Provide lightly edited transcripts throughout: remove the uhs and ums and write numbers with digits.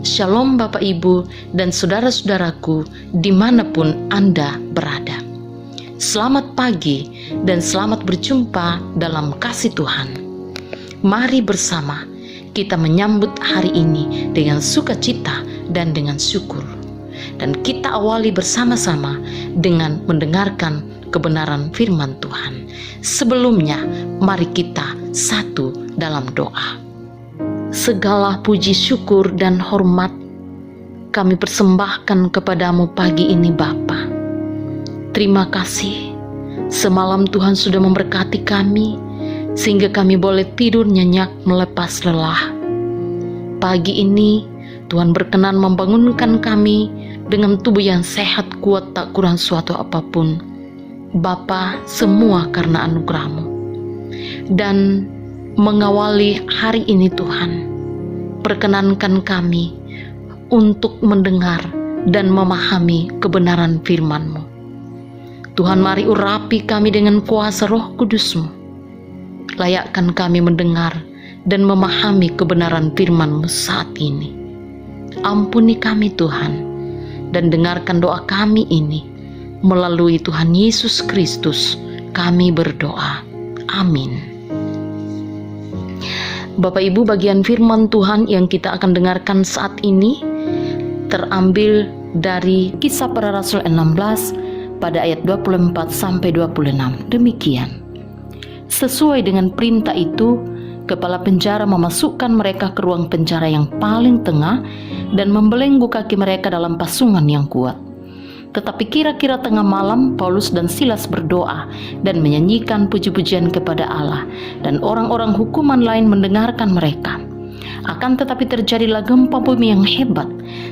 Shalom Bapak Ibu dan saudara-saudaraku dimanapun Anda berada. Selamat pagi dan selamat berjumpa dalam kasih Tuhan. Mari bersama kita menyambut hari ini dengan sukacita dan dengan syukur. Dan kita awali bersama-sama dengan mendengarkan kebenaran firman Tuhan. Sebelumnya, mari kita satu dalam doa. Segala puji syukur dan hormat kami persembahkan kepadamu pagi ini Bapa. Terima kasih semalam Tuhan sudah memberkati kami sehingga kami boleh tidur nyenyak melepas lelah. Pagi ini Tuhan berkenan membangunkan kami dengan tubuh yang sehat, kuat, tak kurang suatu apapun. Bapa, semua karena anugerah-Mu. Dan mengawali hari ini Tuhan, perkenankan kami untuk mendengar dan memahami kebenaran firman-Mu. Tuhan, mari urapi kami dengan kuasa Roh Kudus-Mu. Layakkan kami mendengar dan memahami kebenaran firman-Mu saat ini. Ampuni kami Tuhan, dan dengarkan doa kami ini. Melalui Tuhan Yesus Kristus kami berdoa. Amin. Bapak Ibu, bagian firman Tuhan yang kita akan dengarkan saat ini terambil dari Kisah Para Rasul 16 pada ayat 24 sampai 26. Demikian. Sesuai dengan perintah itu, kepala penjara memasukkan mereka ke ruang penjara yang paling tengah dan membelenggu kaki mereka dalam pasungan yang kuat. Tetapi kira-kira tengah malam, Paulus dan Silas berdoa dan menyanyikan puji-pujian kepada Allah, dan orang-orang hukuman lain mendengarkan mereka. Akan tetapi terjadilah gempa bumi yang hebat,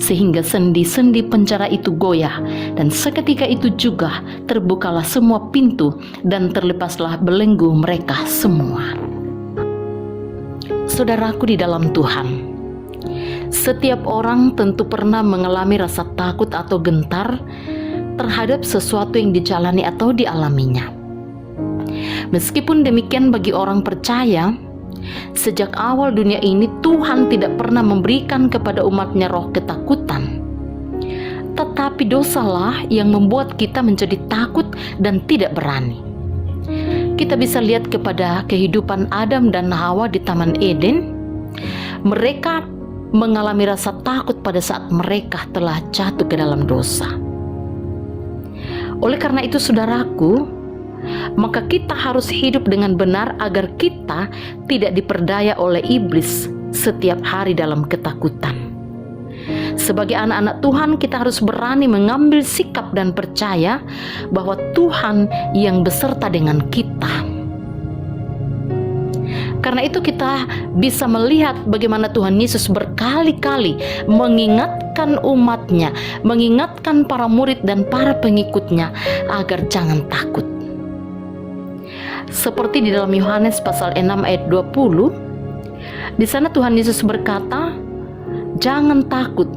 sehingga sendi-sendi penjara itu goyah, dan seketika itu juga terbukalah semua pintu dan terlepaslah belenggu mereka semua. Saudaraku di dalam Tuhan, setiap orang tentu pernah mengalami rasa takut atau gentar terhadap sesuatu yang dijalani atau dialaminya. Meskipun demikian, bagi orang percaya, sejak awal dunia ini Tuhan tidak pernah memberikan kepada umatnya roh ketakutan. Tetapi dosalah yang membuat kita menjadi takut dan tidak berani. Kita bisa lihat kepada kehidupan Adam dan Hawa di Taman Eden. Mereka mengalami rasa takut pada saat mereka telah jatuh ke dalam dosa. Oleh karena itu saudaraku, maka kita harus hidup dengan benar agar kita tidak diperdaya oleh iblis setiap hari dalam ketakutan. Sebagai anak-anak Tuhan, kita harus berani mengambil sikap dan percaya bahwa Tuhan yang beserta dengan kita. Karena itu kita bisa melihat bagaimana Tuhan Yesus berkali-kali mengingatkan umatnya, mengingatkan para murid dan para pengikutnya agar jangan takut. Seperti di dalam Yohanes pasal 6 ayat 20, di sana Tuhan Yesus berkata, "Jangan takut,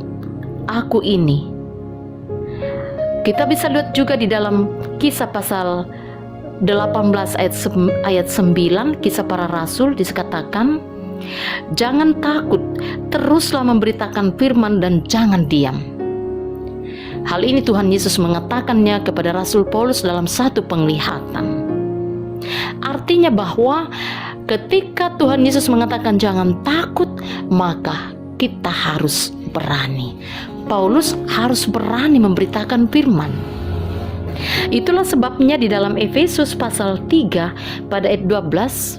aku ini." Kita bisa lihat juga di dalam Kisah pasal 18 ayat 9, Kisah Para Rasul, dikatakan, "Jangan takut, teruslah memberitakan firman dan jangan diam." Hal ini Tuhan Yesus mengatakannya kepada Rasul Paulus dalam satu penglihatan. Artinya bahwa ketika Tuhan Yesus mengatakan jangan takut, maka kita harus berani. Paulus harus berani memberitakan firman. Itulah sebabnya di dalam Efesus pasal 3 pada ayat 12,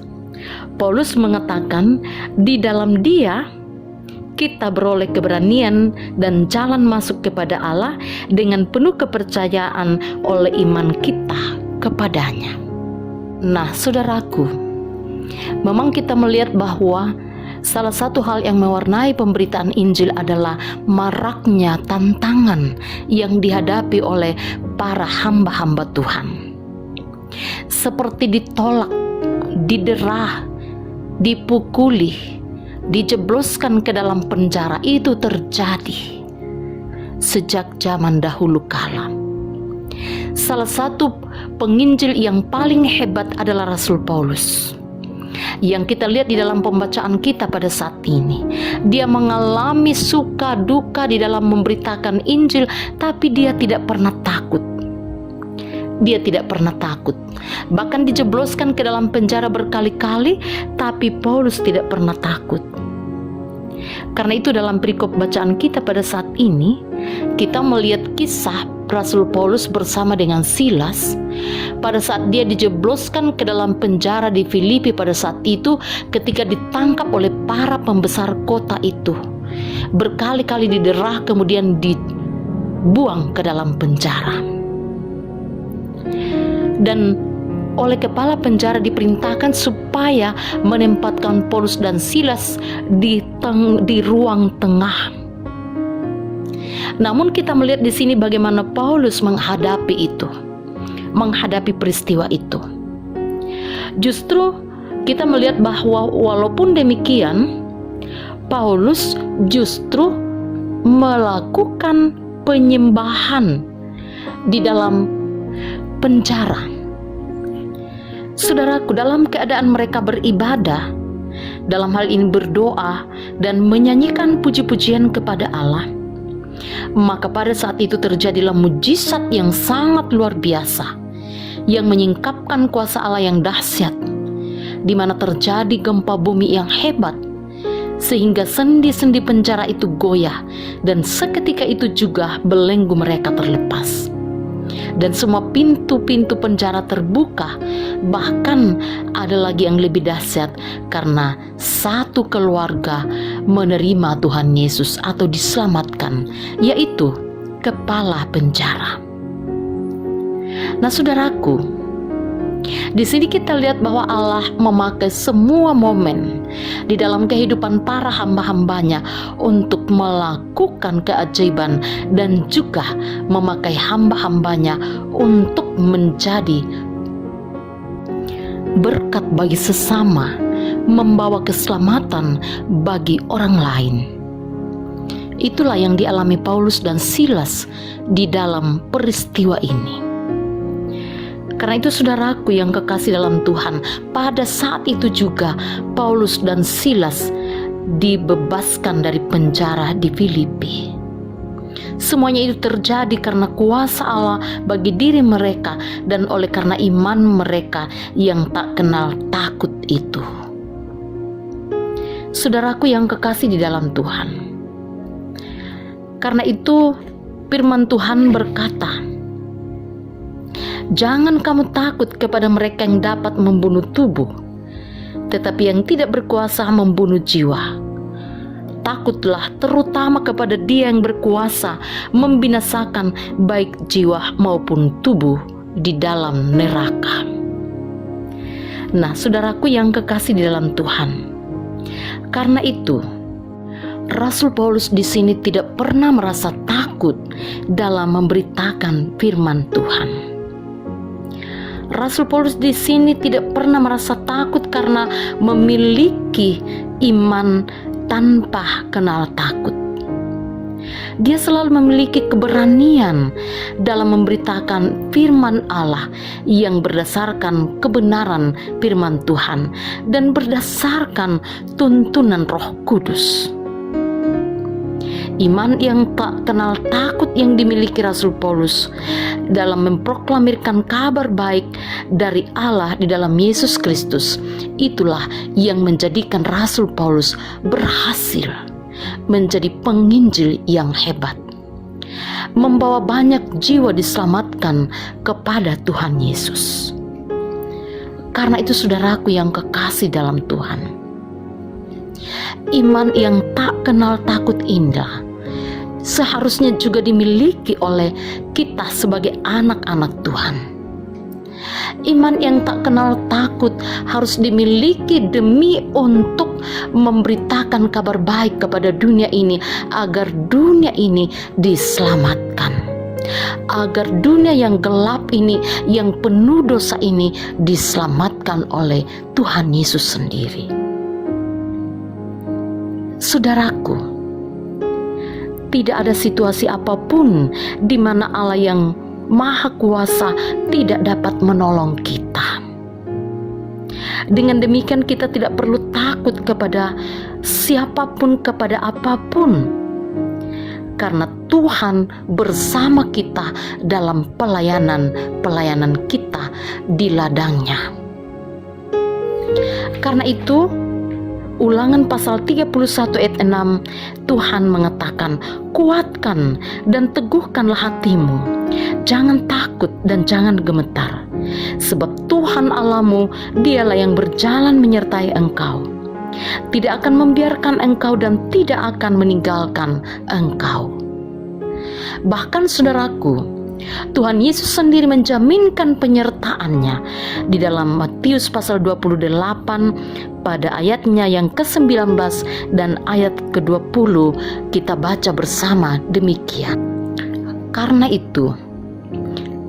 Paulus mengatakan, "Di dalam Dia kita beroleh keberanian dan jalan masuk kepada Allah dengan penuh kepercayaan oleh iman kita kepadanya." Nah, saudaraku, memang kita melihat bahwa salah satu hal yang mewarnai pemberitaan Injil adalah maraknya tantangan yang dihadapi oleh para hamba-hamba Tuhan. Seperti ditolak, diderah, dipukuli, dijebloskan ke dalam penjara, itu terjadi sejak zaman dahulu kala. Salah satu penginjil yang paling hebat adalah Rasul Paulus. Yang kita lihat di dalam pembacaan kita pada saat ini, dia mengalami suka duka di dalam memberitakan Injil, tapi dia tidak pernah takut. Dia tidak pernah takut. Bahkan dijebloskan ke dalam penjara berkali-kali, tapi Paulus tidak pernah takut. Karena itu dalam perikop bacaan kita pada saat ini, kita melihat kisah Rasul Paulus bersama dengan Silas pada saat dia dijebloskan ke dalam penjara di Filipi pada saat itu, ketika ditangkap oleh para pembesar kota itu. Berkali-kali diderah, kemudian dibuang ke dalam penjara. Dan oleh kepala penjara diperintahkan supaya menempatkan Paulus dan Silas di ruang tengah. Namun kita melihat di sini bagaimana Paulus menghadapi itu, menghadapi peristiwa itu. Justru kita melihat bahwa walaupun demikian, Paulus justru melakukan penyembahan di dalam penjara. Saudaraku, dalam keadaan mereka beribadah, dalam hal ini berdoa dan menyanyikan puji-pujian kepada Allah, maka pada saat itu terjadilah mujizat yang sangat luar biasa yang menyingkapkan kuasa Allah yang dahsyat, di mana terjadi gempa bumi yang hebat sehingga sendi-sendi penjara itu goyah, dan seketika itu juga belenggu mereka terlepas dan semua pintu-pintu penjara terbuka. Bahkan ada lagi yang lebih dahsyat, karena satu keluarga menerima Tuhan Yesus atau diselamatkan, yaitu kepala penjara. Nah, saudaraku, di sini kita lihat bahwa Allah memakai semua momen di dalam kehidupan para hamba-hambanya untuk melakukan keajaiban, dan juga memakai hamba-hambanya untuk menjadi berkat bagi sesama, membawa keselamatan bagi orang lain. Itulah yang dialami Paulus dan Silas di dalam peristiwa ini. Karena itu saudaraku yang kekasih dalam Tuhan, pada saat itu juga Paulus dan Silas dibebaskan dari penjara di Filipi. Semuanya itu terjadi karena kuasa Allah bagi diri mereka dan oleh karena iman mereka yang tak kenal takut itu. Saudaraku yang kekasih di dalam Tuhan, karena itu firman Tuhan berkata, jangan kamu takut kepada mereka yang dapat membunuh tubuh, tetapi yang tidak berkuasa membunuh jiwa. Takutlah terutama kepada Dia yang berkuasa membinasakan baik jiwa maupun tubuh di dalam neraka. Nah, saudaraku yang kekasih di dalam Tuhan, karena itu Rasul Paulus di sini tidak pernah merasa takut dalam memberitakan firman Tuhan. Rasul Paulus di sini tidak pernah merasa takut karena memiliki iman tanpa kenal takut. Dia selalu memiliki keberanian dalam memberitakan firman Allah yang berdasarkan kebenaran firman Tuhan dan berdasarkan tuntunan Roh Kudus. Iman yang tak kenal takut yang dimiliki Rasul Paulus dalam memproklamirkan kabar baik dari Allah di dalam Yesus Kristus, itulah yang menjadikan Rasul Paulus berhasil menjadi penginjil yang hebat, membawa banyak jiwa diselamatkan kepada Tuhan Yesus. Karena itu saudaraku yang kekasih dalam Tuhan, iman yang tak kenal takut indah seharusnya juga dimiliki oleh kita sebagai anak-anak Tuhan. Iman yang tak kenal takut harus dimiliki demi untuk memberitakan kabar baik kepada dunia ini, agar dunia ini diselamatkan, agar dunia yang gelap ini, yang penuh dosa ini diselamatkan oleh Tuhan Yesus sendiri. Saudaraku, tidak ada situasi apapun di mana Allah yang Maha Kuasa tidak dapat menolong kita. Dengan demikian kita tidak perlu takut kepada siapapun, kepada apapun, karena Tuhan bersama kita dalam pelayanan kita di ladangnya. Karena itu, Ulangan pasal 31 ayat 6, Tuhan mengatakan, kuatkan dan teguhkanlah hatimu, jangan takut dan jangan gemetar, sebab Tuhan Allahmu, dialah yang berjalan menyertai engkau, tidak akan membiarkan engkau dan tidak akan meninggalkan engkau. Bahkan saudaraku, Tuhan Yesus sendiri menjaminkan penyertaannya di dalam Matius pasal 28 pada ayatnya yang ke-19 dan ayat ke-20 kita baca bersama demikian. Karena itu,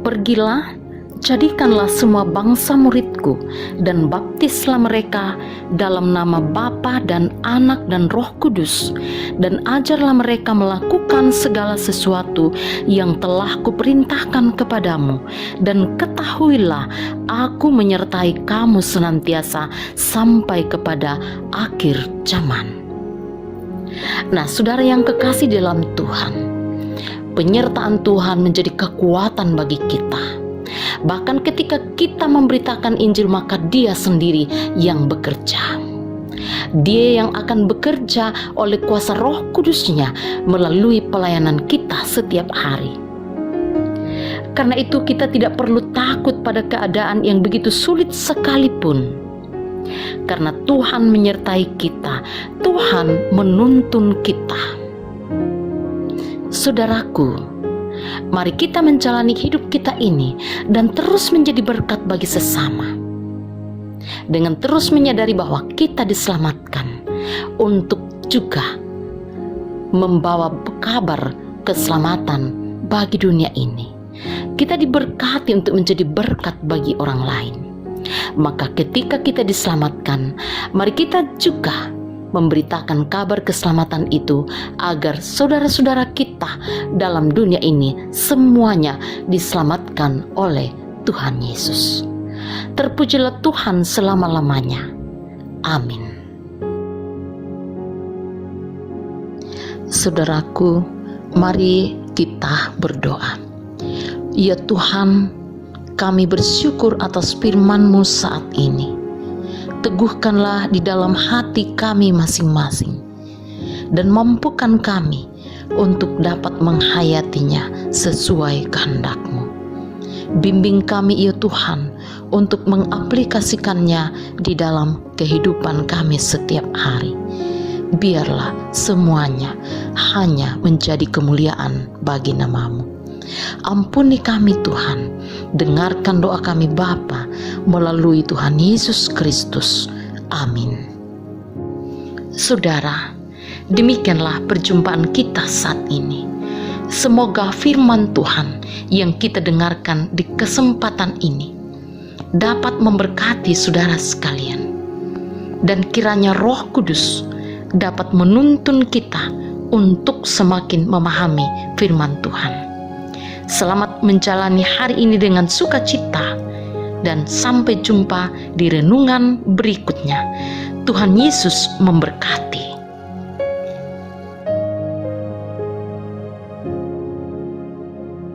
pergilah, jadikanlah semua bangsa muridku dan baptislah mereka dalam nama Bapa dan Anak dan Roh Kudus, dan ajarlah mereka melakukan segala sesuatu yang telah kuperintahkan kepadamu, dan ketahuilah aku menyertai kamu senantiasa sampai kepada akhir zaman. Nah, saudara yang kekasih dalam Tuhan, penyertaan Tuhan menjadi kekuatan bagi kita. Bahkan ketika kita memberitakan Injil, maka Dia sendiri yang bekerja. Dia yang akan bekerja oleh kuasa Roh Kudus-Nya melalui pelayanan kita setiap hari. Karena itu kita tidak perlu takut pada keadaan yang begitu sulit sekalipun. Karena Tuhan menyertai kita, Tuhan menuntun kita. Saudaraku, mari kita menjalani hidup kita ini dan terus menjadi berkat bagi sesama, dengan terus menyadari bahwa kita diselamatkan untuk juga membawa kabar keselamatan bagi dunia ini. Kita diberkati untuk menjadi berkat bagi orang lain. Maka ketika kita diselamatkan, mari kita juga memberitakan kabar keselamatan itu agar saudara-saudara kita dalam dunia ini semuanya diselamatkan oleh Tuhan Yesus. Terpujilah Tuhan selama-lamanya. Amin. Saudaraku, mari kita berdoa. Ya Tuhan, kami bersyukur atas firman-Mu saat ini. Teguhkanlah di dalam hati kami masing-masing, dan mampukan kami untuk dapat menghayatinya sesuai kehendak-Mu. Bimbing kami ya Tuhan untuk mengaplikasikannya di dalam kehidupan kami setiap hari. Biarlah semuanya hanya menjadi kemuliaan bagi nama-Mu. Ampuni kami Tuhan, dengarkan doa kami Bapa melalui Tuhan Yesus Kristus. Amin. Saudara, demikianlah perjumpaan kita saat ini. Semoga firman Tuhan yang kita dengarkan di kesempatan ini dapat memberkati saudara sekalian, dan kiranya Roh Kudus dapat menuntun kita untuk semakin memahami firman Tuhan. Selamat menjalani hari ini dengan sukacita, dan sampai jumpa di renungan berikutnya. Tuhan Yesus memberkati.